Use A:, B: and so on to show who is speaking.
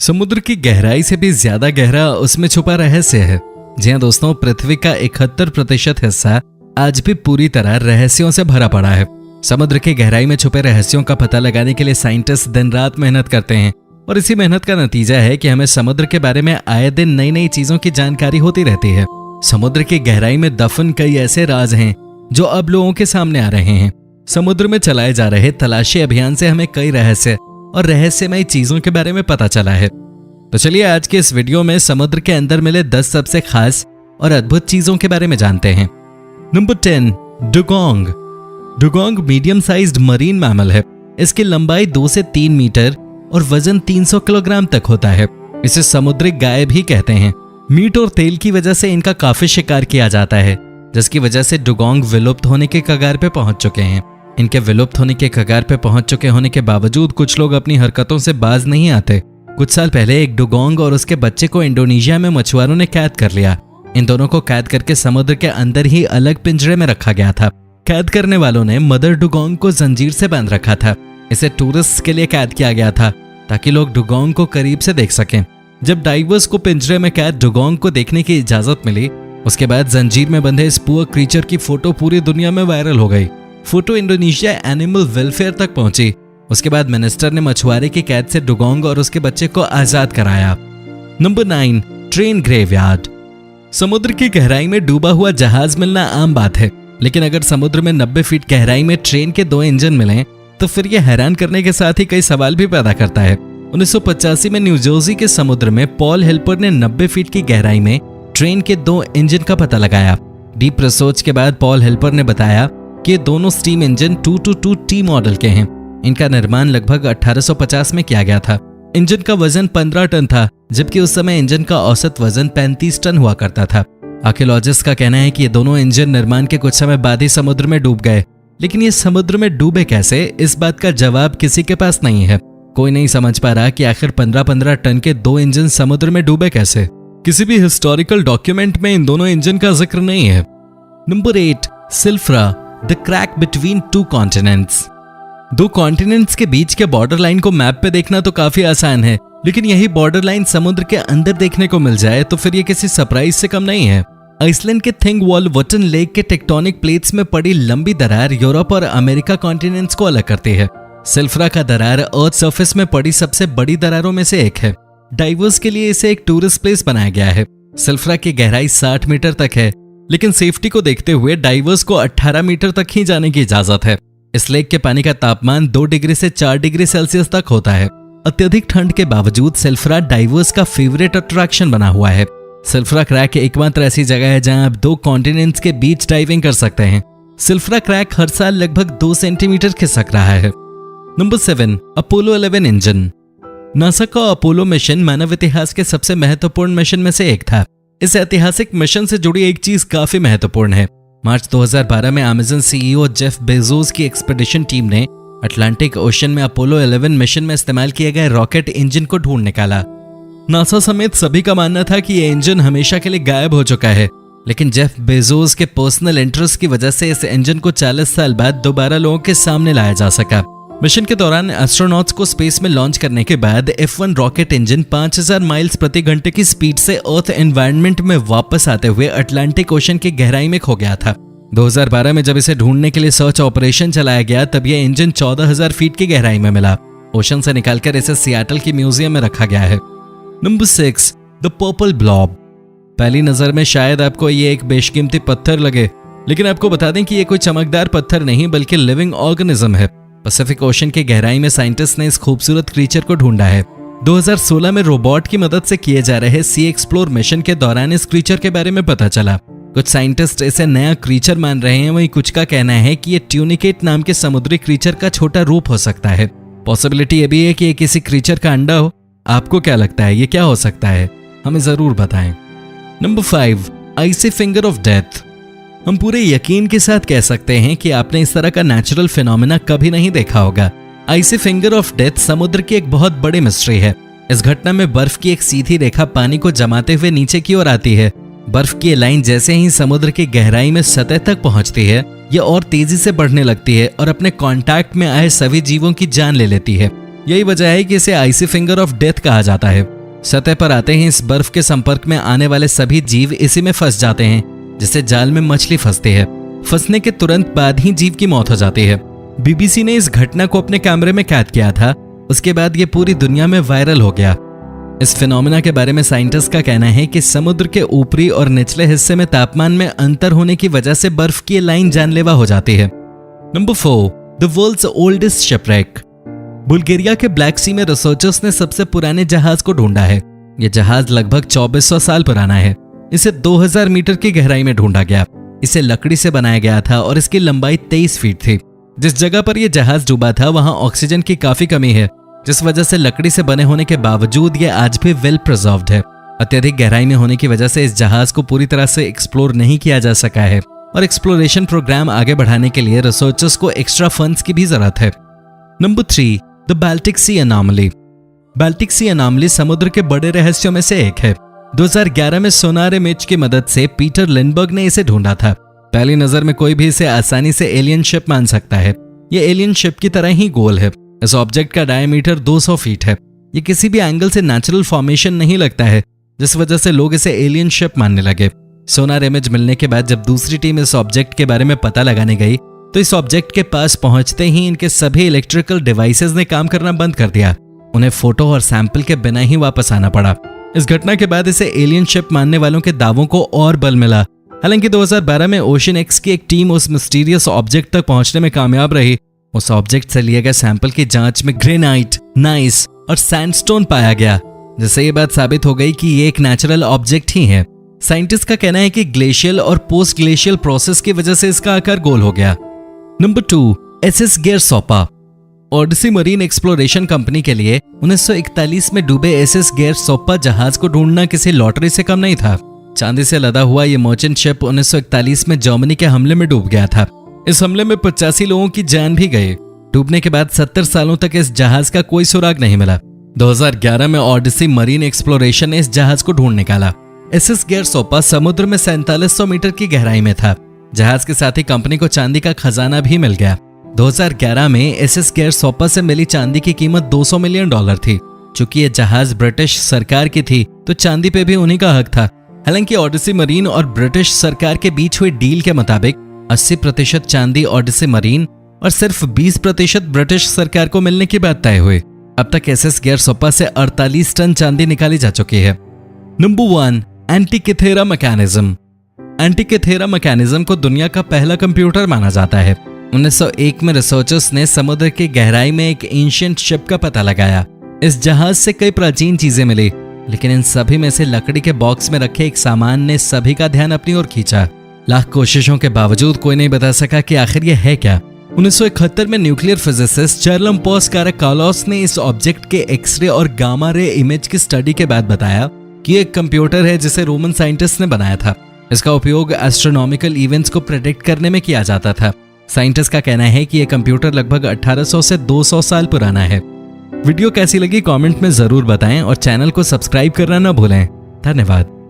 A: समुद्र की गहराई से भी ज्यादा गहरा उसमें छुपा रहस्य है। जी हाँ दोस्तों, पृथ्वी का 71% हिस्सा आज भी पूरी तरह रहस्यों से भरा पड़ा है। समुद्र की गहराई में छुपे रहस्यों का पता लगाने के लिए साइंटिस्ट दिन रात मेहनत करते हैं और इसी मेहनत का नतीजा है कि हमें समुद्र के बारे में आए दिन नई नई चीजों की जानकारी होती रहती है। समुद्र की गहराई में दफन कई ऐसे राज हैं जो अब लोगों के सामने आ रहे हैं। समुद्र में चलाए जा रहे तलाशी अभियान से हमें कई रहस्य और रहस्यमयी चीजों के बारे में पता चला है। तो चलिए आज के इस वीडियो में समुद्र के अंदर मिले 10 सबसे खास और अद्भुत चीजों के बारे में जानते हैं। Number 10, dugong. Dugong medium sized marine mammal है। इसकी लंबाई 2 से 3 मीटर और वजन 300 किलोग्राम तक होता है। इसे समुद्री गाय भी कहते हैं। मीट और तेल की वजह से इनका काफी शिकार किया जाता है, जिसकी वजह से डुगोंग विलुप्त होने के कगार पे पहुंच चुके हैं। इनके विलुप्त होने के कगार पे पहुंच चुके होने के बावजूद कुछ लोग अपनी हरकतों से बाज नहीं आते। कुछ साल पहले एक डुगोंग और उसके बच्चे को इंडोनेशिया में मछुआरों ने कैद कर लिया। इन दोनों को कैद करके समुद्र के अंदर ही अलग पिंजरे में रखा गया था। कैद करने वालों ने मदर डुगोंग को जंजीर से बांध रखा था। इसे टूरिस्ट के लिए कैद किया गया था ताकि लोग डुगोंग को करीब से देख सकें। जब डाइवर्स को पिंजरे में कैद डुगोंग को देखने की इजाजत मिली, उसके बाद जंजीर में बंधे इस पुअर क्रीचर की फोटो पूरी दुनिया में वायरल हो गई। फोटो इंडोनेशिया एनिमल वेलफेयर तक पहुंची। उसके बाद मिनिस्टर ने मछुआरे की कैद से डुगोंग और उसके बच्चे को आजाद कराया। Number 9, train graveyard. समुद्र की गहराई में डूबा हुआ जहाज मिलना आम बात है, लेकिन अगर समुद्र में 90 फीट गहराई में ट्रेन के 2 इंजन मिलें तो फिर यह हैरान करने के साथ ही कई सवाल भी पैदा करता है। 1985 में न्यू जर्सी के समुद्र में पॉल हेल्पर ने 90 फीट की गहराई में ट्रेन के 2 इंजन का पता लगाया। डीप रिसर्च के बाद पॉल हेल्पर ने बताया कि दोनों स्टीम इंजन 222T मॉडल के हैं। इनका निर्माण लगभग 1850 में किया गया था। इंजन का वजन 15 टन था, जबकि उस समय इंजन का औसत वजन 35 टन हुआ करता था। आर्कियोलॉजिस्ट का कहना है कि ये दोनों इंजन निर्माण के कुछ समय बाद ही समुद्र में डूब गए, लेकिन ये समुद्र में डूबे कैसे, इस बात का जवाब किसी के पास नहीं है। कोई नहीं समझ पा रहा कि आखिर 15-15 टन के 2 इंजन समुद्र में डूबे कैसे। किसी भी हिस्टोरिकल डॉक्यूमेंट में इन दोनों इंजन का जिक्र नहीं है। Number 8, Silfra, the crack between 2 continents. 2 continents के बीच के बॉर्डर लाइन को मैप पे देखना तो काफी आसान है, लेकिन यही बॉर्डर लाइन समुद्र के अंदर देखने को मिल जाए तो फिर ये किसी सरप्राइज से कम नहीं है। आइसलैंड के थिंगवॉल्वटन लेक के टेक्टोनिक प्लेट्स में पड़ी लंबी दरार यूरोप और अमेरिका कॉन्टिनेंट्स को अलग करती है। सिल्फ्रा का दरार अर्थ सरफेस में पड़ी सबसे बड़ी दरारों में से एक है। डाइवर्स के लिए इसे एक टूरिस्ट प्लेस बनाया गया है। सिल्फ्रा की गहराई 60 मीटर तक है, लेकिन सेफ्टी को देखते हुए डाइवर्स को 18 मीटर तक ही जाने की इजाजत है। इस लेक के पानी का तापमान 2 डिग्री से 4 डिग्री सेल्सियस तक होता है। अत्यधिक ठंड के बावजूद सिल्फ्रा डाइवर्स का फेवरेट अट्रैक्शन बना हुआ है। सिल्फ्रा क्रैक एकमात्र ऐसी जगह है जहां आप 2 कॉन्टिनेंट्स के बीच डाइविंग कर सकते हैं। सिल्फ्रा क्रैक हर साल लगभग 2 सेंटीमीटर खिसक रहा है। Number 7, Apollo 11 engine. नासा का अपोलो मिशन मानव इतिहास के सबसे महत्वपूर्ण मिशन में से एक था। इस ऐतिहासिक मिशन से जुड़ी एक चीज काफी महत्वपूर्ण है। मार्च 2012 में अमेज़न सीईओ जेफ बेजोस की एक्सपेडिशन टीम ने अटलांटिक ओशन में अपोलो 11 मिशन में इस्तेमाल किए गए रॉकेट इंजन को ढूंढ निकाला। नासा समेत सभी का मानना था कि यह इंजन हमेशा के लिए गायब हो चुका है, लेकिन जेफ बेजोस के पर्सनल इंटरेस्ट की वजह से इस इंजन को 40 साल बाद दोबारा लोगों के सामने लाया जा सका। मिशन के दौरान एस्ट्रोनॉट्स को स्पेस में लॉन्च करने के बाद F1 रॉकेट इंजन 5000 माइल्स प्रति घंटे की स्पीड से अर्थ एनवायरनमेंट में वापस आते हुए अटलांटिक ओशन की गहराई में खो गया था। 2012 में जब इसे ढूंढने के लिए सर्च ऑपरेशन चलाया गया तब यह इंजन 14,000 फीट की गहराई में मिला। ओशन से निकालकर इसे सियाटल की म्यूजियम में रखा गया है। Number 6, the purple blob. पहली नजर में शायद आपको ये एक बेशकीमती पत्थर लगे, लेकिन आपको बता दें कि ये कोई चमकदार पत्थर नहीं बल्कि लिविंग ऑर्गेनिज्म है। पैसिफिक ओशन की गहराई में साइंटिस्ट ने इस खूबसूरत क्रीचर को ढूंढा है। 2016 में रोबोट की मदद से किए जा रहे सी एक्सप्लोर मिशन के दौरान इस क्रीचर के बारे में पता चला। कुछ साइंटिस्ट इसे नया क्रीचर मान रहे हैं, वहीं कुछ का कहना है कि ये ट्यूनिकेट नाम के समुद्री क्रीचर का छोटा रूप हो सकता है। पॉसिबिलिटी ये भी है कि ये किसी क्रीचर का अंडा हो। आपको क्या लगता है, ये क्या हो सकता है? हमें जरूर बताएं। Number 5, icy finger of death. हम पूरे यकीन के साथ कह सकते हैं कि आपने इस तरह का नेचुरल फिनोमेना कभी नहीं देखा होगा। आइसी फिंगर ऑफ डेथ समुद्र की एक बहुत बड़ी मिस्ट्री है। इस घटना में बर्फ की एक सीधी रेखा पानी को जमाते हुए नीचे की ओर आती है। बर्फ की लाइन जैसे ही समुद्र की गहराई में सतह तक पहुंचती है, यह और तेजी से बढ़ने लगती है और अपने कांटेक्ट में आए सभी जीवों की जान ले लेती है। यही वजह है कि इसे आइसी फिंगर ऑफ डेथ कहा जाता है। सतह पर आते ही इस बर्फ के संपर्क में आने वाले सभी जीव इसी में फंस जाते हैं, जिससे जाल में मछली फंसती है। फंसने के तुरंत बाद ही जीव की मौत हो जाती है। बीबीसी ने इस घटना को अपने कैमरे में कैद किया था। उसके बाद ये पूरी दुनिया में वायरल हो गया। इस फिनोमेना के बारे में साइंटिस्ट का कहना है कि समुद्र के ऊपरी और निचले हिस्से में तापमान में अंतर होने की वजह से बर्फ की लाइन जानलेवा हो जाती है। Number 4, the world's oldest shipwreck. Bulgaria के ब्लैक सी में रिसर्चर्स ने सबसे पुराने जहाज को ढूंढा है। यह जहाज लगभग 2400 साल पुराना है। इसे 2000 मीटर की गहराई में ढूंढा गया। इसे लकड़ी से बनाया गया था और इसकी लंबाई 23 फीट थी। जिस जगह पर यह जहाज डूबा था वहां ऑक्सीजन की काफी कमी है, जिस वजह से लकड़ी से बने होने के बावजूद ये आज भी वेल प्रिजर्व्ड है। अत्यधिक गहराई में होने की वजह से इस जहाज को पूरी तरह से एक्सप्लोर नहीं किया जा सका है और एक्सप्लोरेशन प्रोग्राम आगे बढ़ाने के लिए रिसर्चर्स को एक्स्ट्रा फंड्स की भी जरूरत है। Number 3, the Baltic Sea anomaly. Baltic Sea anomaly समुद्र के बड़े रहस्यों में से एक है। 2011 में सोनार इमेज की मदद से पीटर लिंडबर्ग ने इसे ढूंढा था। पहली नजर में कोई भी इसे आसानी से एलियन शिप मान सकता है। ये एलियन शिप की तरह ही गोल है। इस ऑब्जेक्ट का डायमीटर 200 फीट है। ये किसी भी एंगल से नेचुरल फॉर्मेशन नहीं लगता है, जिस वजह से लोग इसे एलियन शिप मानने लगे। सोनार इमेज मिलने के बाद जब दूसरी टीम इस ऑब्जेक्ट के बारे में पता लगाने गई तो इस ऑब्जेक्ट के पास पहुंचते ही इनके सभी इलेक्ट्रिकल डिवाइसेस ने काम करना बंद कर दिया। उन्हें फोटो और सैंपल के बिना ही वापस आना पड़ा। इस घटना के बाद इसे एलियन शिप मानने वालों के दावों को और बल मिला। हालांकि 2012 में ओशन एक्स की एक टीम उस मिस्टीरियस ऑब्जेक्ट तक पहुंचने में कामयाब रही। उस ऑब्जेक्ट से लिए गए सैंपल की जांच में ग्रेनाइट, नाइस और सैंडस्टोन पाया गया, जिससे ये बात साबित हो गई कि ये एक नेचुरल ऑब्जेक्ट ही है। साइंटिस्ट का कहना है कि ग्लेशियल और पोस्ट ग्लेशियल प्रोसेस की वजह से इसका आकार गोल हो गया। Number 2, SS Gairsoppa. Odyssey Marine Exploration company के लिए 1941 में डूबे एसएस गेरसोपा जहाज को ढूंढना किसी लॉटरी से कम नहीं था। चांदी से लदा हुआ ये मर्चेंट शिप 1941 में जर्मनी के हमले में डूब गया था। इस हमले में 85 लोगों की जान भी गई। डूबने के बाद 70 सालों तक इस जहाज का कोई सुराग नहीं मिला। 2011 में ओडिसी मरीन एक्सप्लोरेशन ने इस जहाज को ढूंढ निकाला। एसएस गेरसोपा समुद्र में 4700 मीटर की गहराई में था। जहाज के साथ ही कंपनी को चांदी का खजाना भी मिल गया। 2011 में एसएस गेरसोपा से मिली चांदी की कीमत $200 मिलियन थी। चूंकि ये जहाज ब्रिटिश सरकार की थी तो चांदी पे भी उन्हीं का हक था। हालांकि ओडिसी मरीन और ब्रिटिश सरकार के बीच हुई डील के मुताबिक 80% चांदी ओडिसी मरीन और सिर्फ 20% ब्रिटिश सरकार को मिलने की बात तय हुई। अब तक एसएस गेरसोपा से 48 टन चांदी निकाली जा चुकी है। Number 1, Antikythera mechanism. Antikythera mechanism को दुनिया का पहला कंप्यूटर माना जाता है। 1901 में रिसर्चर्स ने समुद्र की गहराई में एक एंशिएंट शिप का पता लगाया। इस जहाज से कई प्राचीन चीजें मिली, लेकिन इन सभी में से लकड़ी के बॉक्स में रखे एक सामान ने सभी का ध्यान अपनी ओर खींचा। लाख कोशिशों के बावजूद कोई नहीं बता सका कि आखिर यह है क्या। 1971 में न्यूक्लियर फिजिसिस्ट चार्लम्पोस काराकालोस ने इस ऑब्जेक्ट के एक्सरे और गामा रे इमेज की स्टडी के बाद बताया कि एक कंप्यूटर है जिसे रोमन साइंटिस्ट ने बनाया था। इसका उपयोग एस्ट्रोनॉमिकल इवेंट्स को प्रेडिक्ट करने में किया जाता था। साइंटिस्ट का कहना है कि यह कंप्यूटर लगभग 1800 से 200 साल पुराना है। वीडियो कैसी लगी कमेंट में जरूर बताएं और चैनल को सब्सक्राइब करना न भूलें। धन्यवाद।